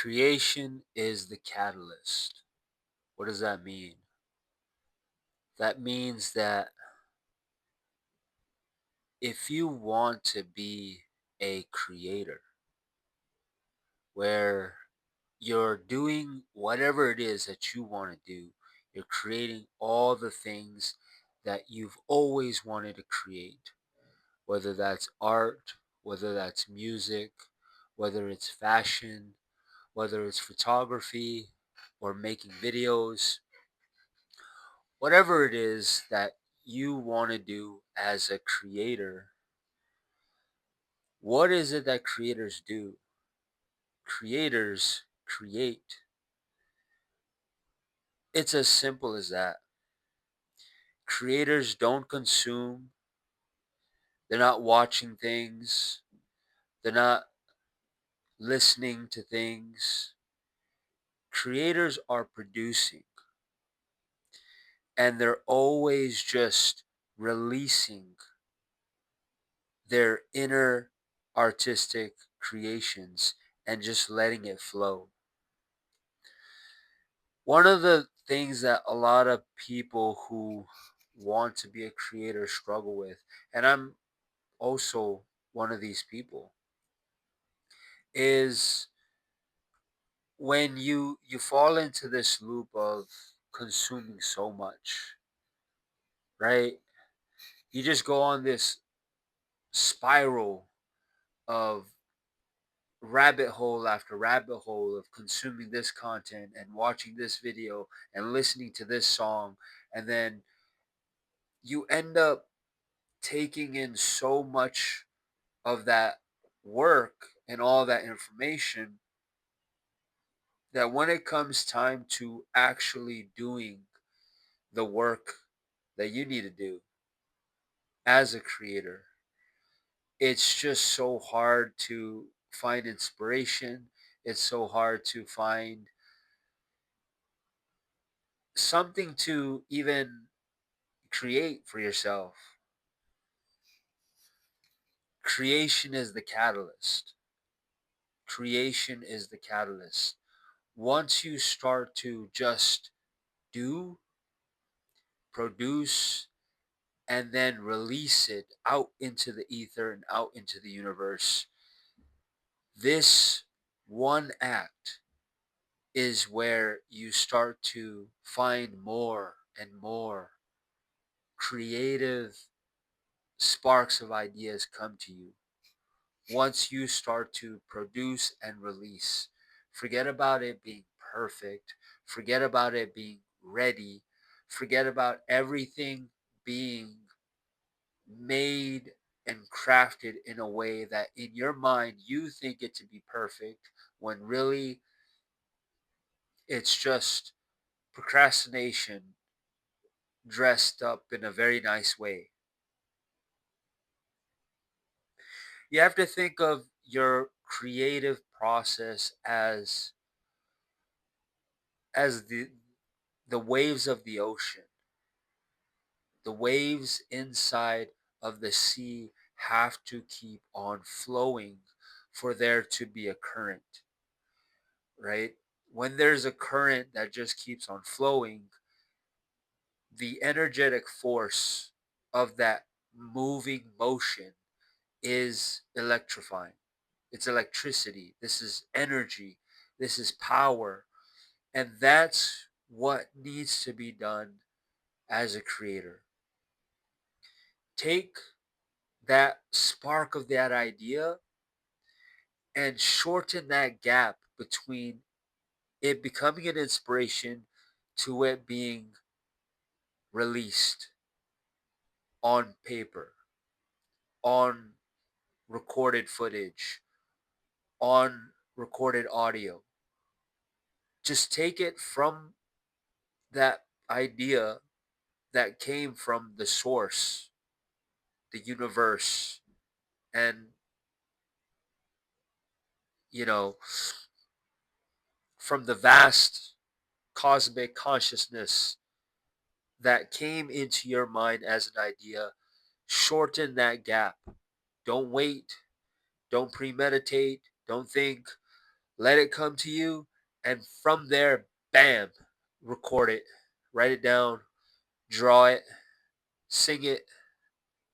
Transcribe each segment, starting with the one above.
Creation is the catalyst. What does that mean? That means that if you want to be a creator where you're doing whatever it is that you want to do, you're creating all the things that you've always wanted to create, whether that's art, whether that's music, whether it's fashion, whether it's photography or making videos, whatever it is that you want to do as a creator. What is it that creators do? Creators create. It's as simple as that. Creators don't consume, they're not watching things, they're not listening to things. Creators are producing, and they're always just releasing their inner artistic creations and just letting it flow. One of the things that a lot of people who want to be a creator struggle with, and I'm also one of these people, is when you fall into this loop of consuming so much, right? You just go on this spiral of rabbit hole after rabbit hole of consuming this content and watching this video and listening to this song, and then you end up taking in so much of that work and all that information that when it comes time to actually doing the work that you need to do as a creator, it's just so hard to find inspiration. It's so hard to find something to even create for yourself. Creation is the catalyst. Creation is the catalyst. Once you start to just do, produce, and then release it out into the ether and out into the universe, this one act is where you start to find more and more creative sparks of ideas come to you. Once you start to produce and release, forget about it being perfect, forget about it being ready, forget about everything being made and crafted in a way that in your mind you think it to be perfect when really it's just procrastination dressed up in a very nice way. You have to think of your creative process as the waves of the ocean. The waves inside of the sea have to keep on flowing for there to be a current, right? When there's a current that just keeps on flowing, the energetic force of that moving motion is electrifying. It's electricity. This is energy. This is power. And that's what needs to be done as a creator. Take that spark of that idea and shorten that gap between it becoming an inspiration to it being released on paper, on recorded footage, on recorded audio. Just take it from that idea that came from the source, the universe, and, you know, from the vast cosmic consciousness that came into your mind as an idea. Shorten that gap. Don't wait. Don't premeditate. Don't think. let it come to you, and from there, bam, record it, write it down, draw it, sing it,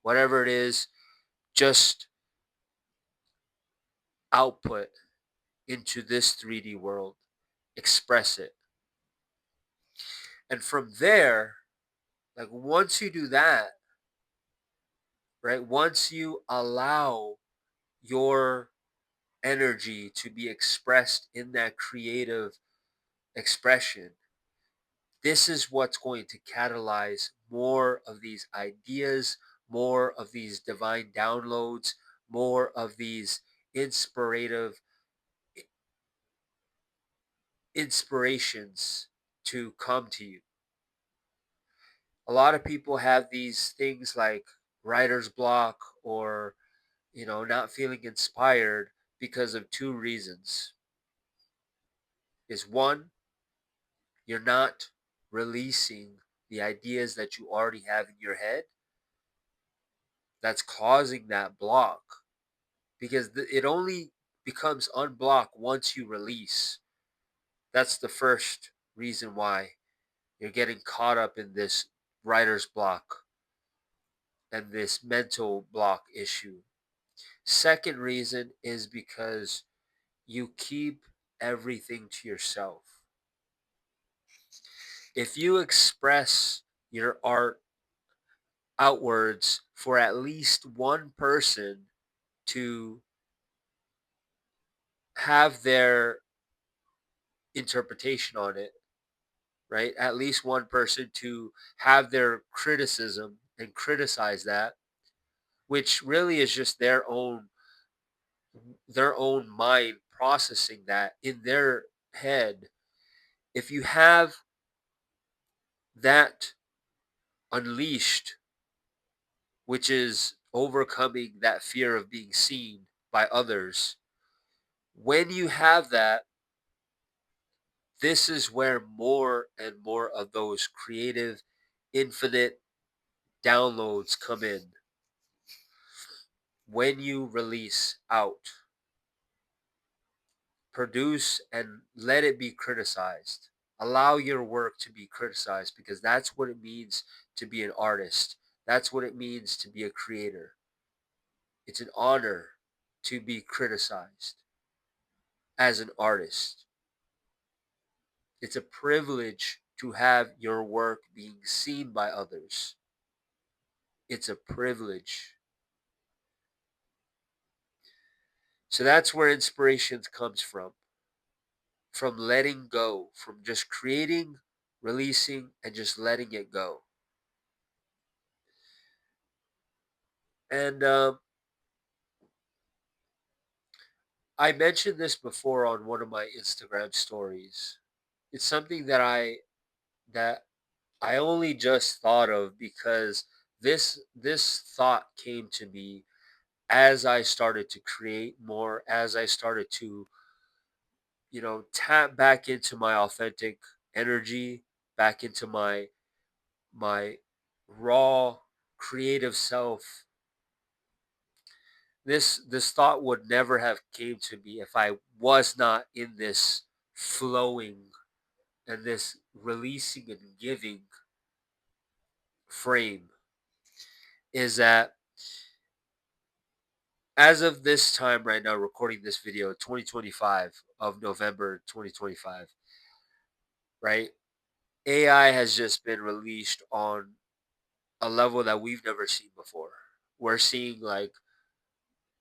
whatever it is, just output into this 3D world, express it. And from there, like once you do that, right, once you allow your energy to be expressed in that creative expression, this is what's going to catalyze more of these ideas, more of these divine downloads, more of these inspirative inspirations to come to you. A lot of people have these things like writer's block or, not feeling inspired because of two reasons. Is one, you're not releasing the ideas that you already have in your head that's causing that block, because it only becomes unblocked once you release. That's the first reason why you're getting caught up in this writer's block and this mental block issue. Second reason is because you keep everything to yourself. If you express your art outwards for at least one person to have their interpretation on it, right? At least one person to have their criticism and criticize that, which really is just their own mind processing that in their head. If you have that unleashed, which is overcoming that fear of being seen by others, when you have that, this is where more and more of those creative, infinite downloads come in. When you release out, produce, and let it be criticized. Allow your work to be criticized, because that's what it means to be an artist. That's what it means to be a creator. It's an honor to be criticized as an artist. It's a privilege to have your work being seen by others. It's a privilege. So that's where inspiration comes from letting go, from just creating, releasing, and just letting it go. And I mentioned this before on one of my Instagram stories. It's something that I only just thought of because this thought came to me as I started to create more, as I started to, tap back into my authentic energy, back into my raw creative self. This thought would never have came to me if I was not in this flowing and this releasing and giving frame. Is that as of this time right now, recording this video, 2025 of November 2025, right? AI has just been released on a level that we've never seen before. We're seeing like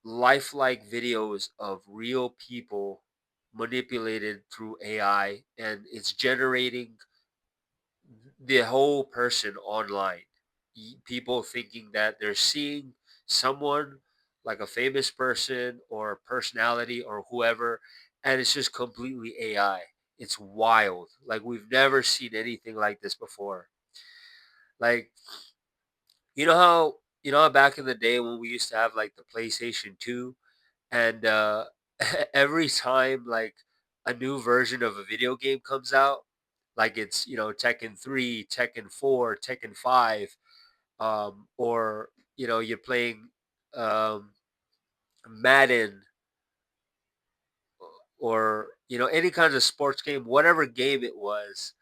lifelike videos of real people manipulated through AI, and it's generating the whole person online. People thinking that they're seeing someone like a famous person or a personality or whoever, and it's just completely AI. It's wild. Like we've never seen anything like this before. Like you know how back in the day when we used to have like the PlayStation 2, and every time like a new version of a video game comes out, like it's Tekken 3, Tekken 4, Tekken 5, or you're playing um Madden or any kinds of sports game, whatever game it was,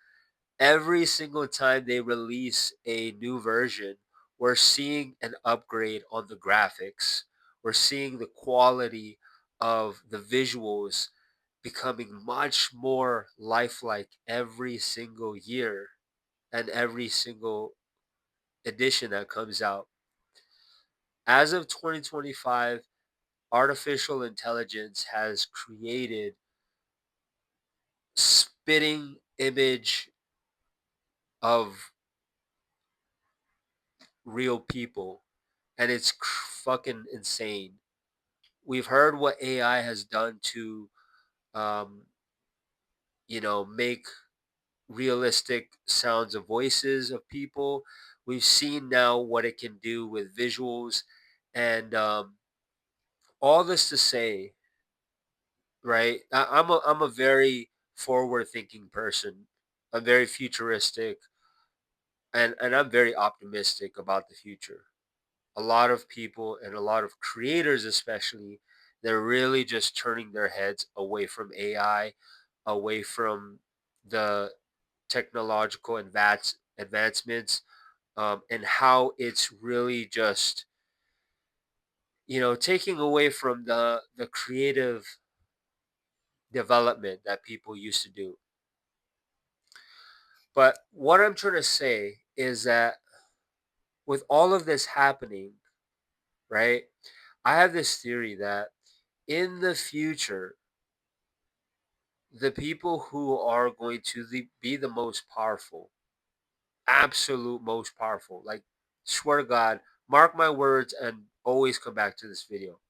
every single time they release a new version, we're seeing an upgrade on the graphics. We're seeing the quality of the visuals becoming much more lifelike every single year and every single edition that comes out. As of 2025, artificial intelligence has created spitting image of real people, and it's fucking insane. We've heard what AI has done to, um, make realistic sounds of voices of people. We've seen now what it can do with visuals, and all this to say, right? I'm a very forward thinking person. I'm very futuristic, and I'm very optimistic about the future. A lot of people and a lot of creators, especially, they're really just turning their heads away from AI, away from the technological advancements, and how it's really just taking away from the creative development that people used to do. But what I'm trying to say is that with all of this happening, right? I have this theory that in the future, the people who are going to be the most powerful, absolute most powerful, like, swear to God, mark my words and always come back to this video.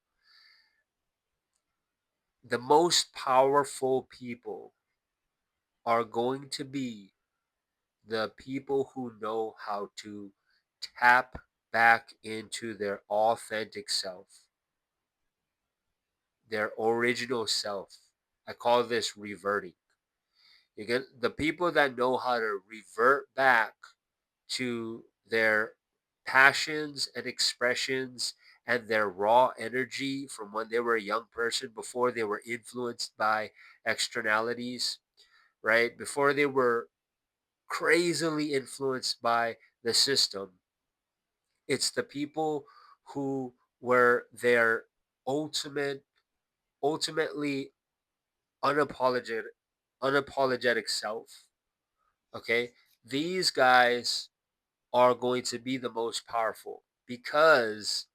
The most powerful people are going to be the people who know how to tap back into their authentic self, their original self. I call this reverting. You get the people that know how to revert back to their passions and expressions and their raw energy from when they were a young person, before they were influenced by externalities, right? Before they were crazily influenced by the system. It's the people who were their ultimate, ultimately unapologetic, unapologetic self. Okay, these guys are going to be the most powerful because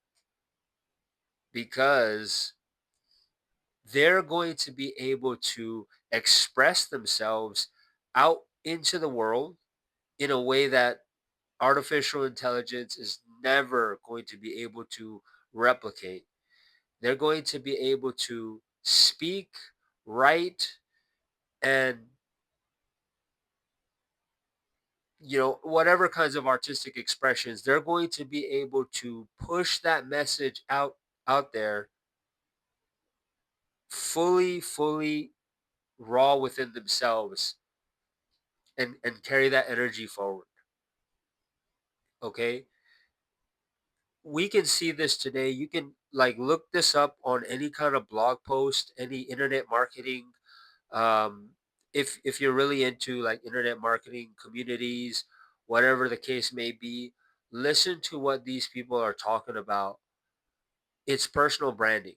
they're going to be able to express themselves out into the world in a way that artificial intelligence is never going to be able to replicate. They're going to be able to speak, write, and whatever kinds of artistic expressions, they're going to be able to push that message out there fully raw within themselves, and carry that energy forward. Okay, we can see this today. You can, like, look this up on any kind of blog post, any internet marketing, um if you're really into, like, internet marketing communities, whatever the case may be. Listen to what these people are talking about. It's personal branding.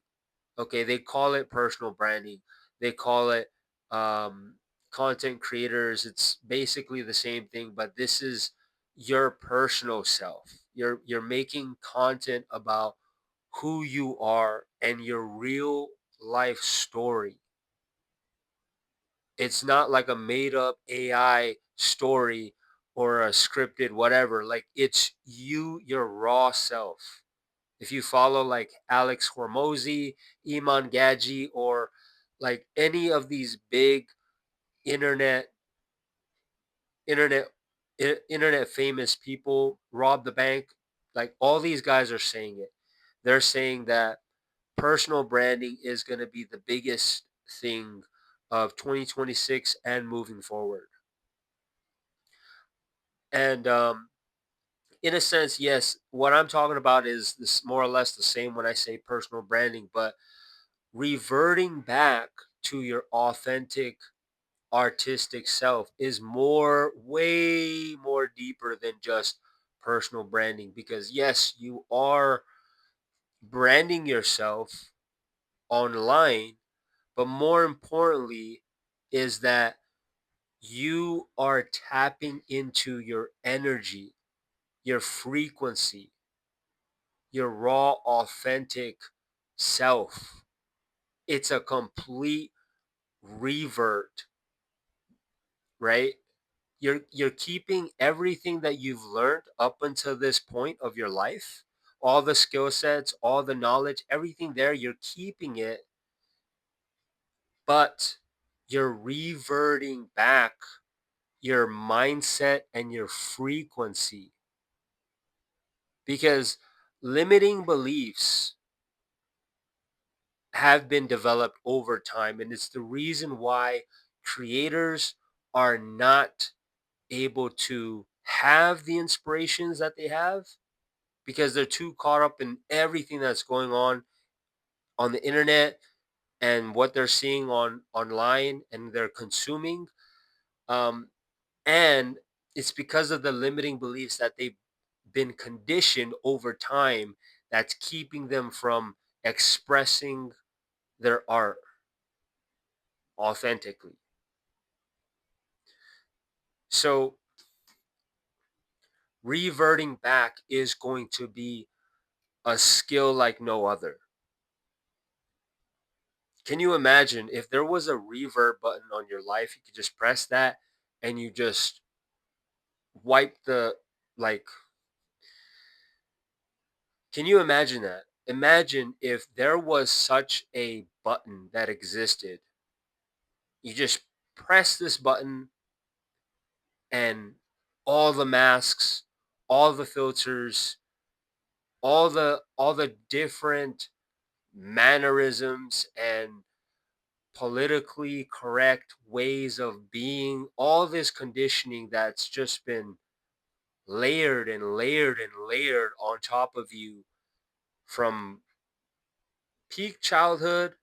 Okay, they call it personal branding. They call it, um, content creators. It's basically the same thing, but this is your personal self. You're making content about who you are and your real life story. It's not like a made up AI story or a scripted whatever. Like, it's you, your raw self. If you follow, like, Alex Hormozy, Iman Gadji, or like any of these big internet internet internet famous people, rob the bank, like, all these guys are saying it. They're saying that personal branding is going to be the biggest thing of 2026 and moving forward. And in a sense, yes, what I'm talking about is this more or less the same when I say personal branding, but reverting back. to your authentic artistic self is more, way more deeper than just personal branding. Because yes, you are branding yourself online, but more importantly is that you are tapping into your energy, your frequency, your raw, authentic self. It's a complete revert, right? You're keeping everything that you've learned up until this point of your life, all the skill sets, all the knowledge, everything there, you're keeping it, but you're reverting back your mindset and your frequency, because limiting beliefs have been developed over time, and it's the reason why creators are not able to have the inspirations that they have, because they're too caught up in everything that's going on the internet and what they're seeing online and they're consuming. um, and it's because of the limiting beliefs that they've been conditioned over time that's keeping them from expressing their art authentically. So reverting back is going to be a skill like no other. Can you imagine if there was a revert button on your life? You could just press that and you just wipe the, like, can you imagine that? Imagine if there was such a button that existed. You just press this button and all the masks, all the filters, all the different mannerisms and politically correct ways of being, all this conditioning that's just been layered and layered and layered on top of you from peak childhood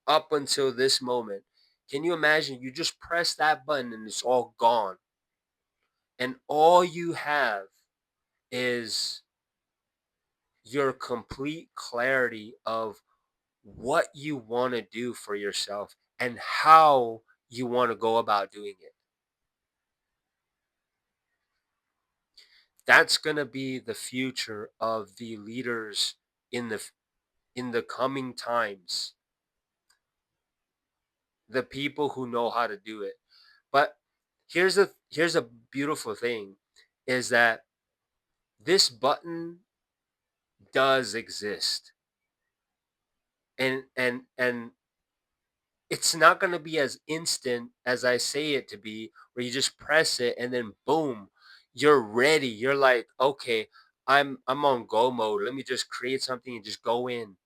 up until this moment. Can you imagine you just press that button and it's all gone? And all you have is your complete clarity of what you want to do for yourself and how you want to go about doing it. That's going to be the future of the leaders in the coming times, the people who know how to do it. But here's a beautiful thing is that this button does exist, and it's not going to be as instant as I say it to be, where you just press it and then boom, you're ready. You're like, okay, I'm on go mode. Let me just create something and just go in.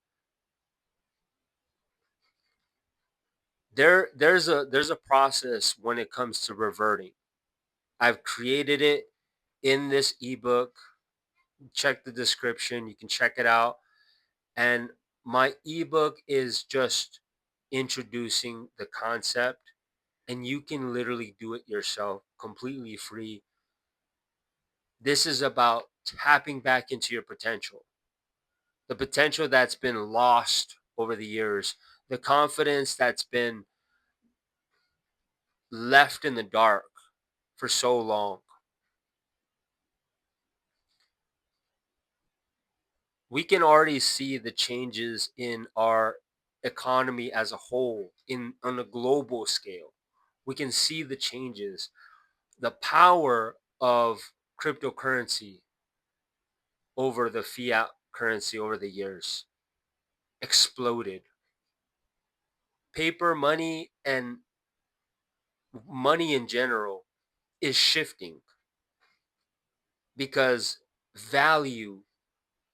There's a process when it comes to reverting. I've created it in this ebook. Check the description. You can check it out. And my ebook is just introducing the concept, and you can literally do it yourself completely free. This is about tapping back into your potential, the potential that's been lost over the years, the confidence that's been left in the dark for so long. We can already see the changes in our economy as a whole in on a global scale. We can see the changes. The power of cryptocurrency over the fiat currency over the years exploded. Paper money and money in general is shifting because value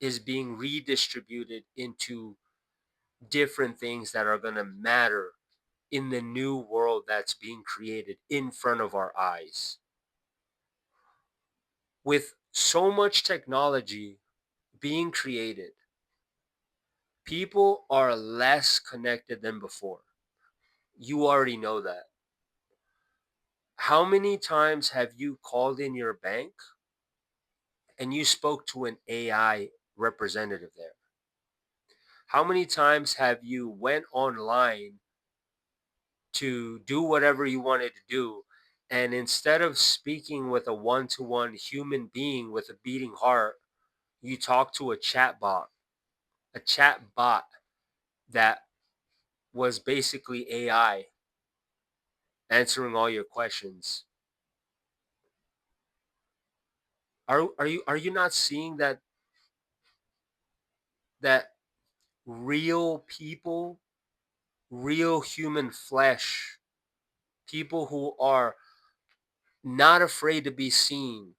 is being redistributed into different things that are going to matter in the new world that's being created in front of our eyes. With so much technology being created, people are less connected than before. You already know that. How many times have you called in your bank and you spoke to an AI representative there? How many times have you went online to do whatever you wanted to do, and instead of speaking with a one-to-one human being with a beating heart, you talk to a chat bot that was basically AI answering all your questions? Are you not seeing that real people, real human flesh, people who are not afraid to be seen,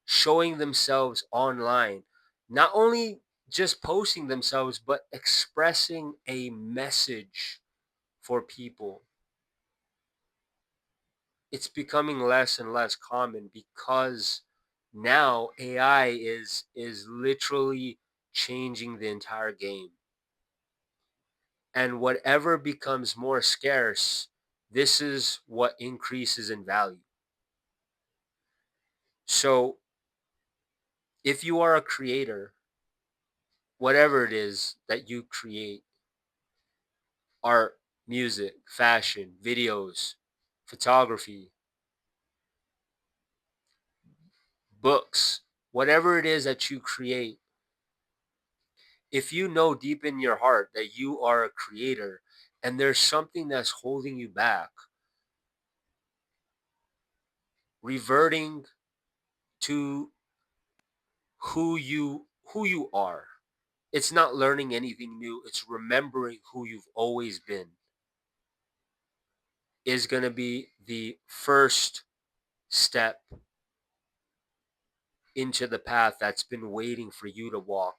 showing themselves online, not only just posting themselves, but expressing a message for people? It's becoming less and less common because now AI is literally changing the entire game. And whatever becomes more scarce, this is what increases in value. So if you are a creator, whatever it is that you create, art, music, fashion, videos, photography, books, whatever it is that you create, if you know deep in your heart that you are a creator and there's something that's holding you back, reverting to who you are. It's not learning anything new, it's remembering who you've always been, is going to be the first step into the path that's been waiting for you to walk.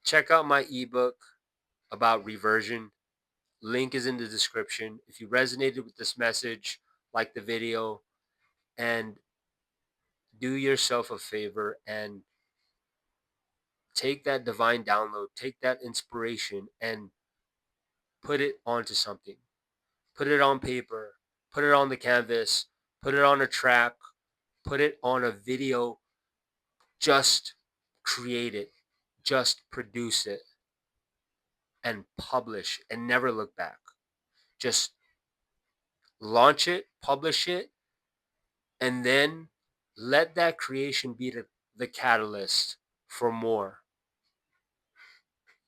Check out my ebook about reversion. Link is in the description. If you resonated with this message, like the video, and do yourself a favor and take that divine download, take that inspiration, and put it onto something. Put it on paper, put it on the canvas, put it on a track, put it on a video. Just create it, just produce it, and publish, and never look back. Just launch it, publish it, and then let that creation be the catalyst for more.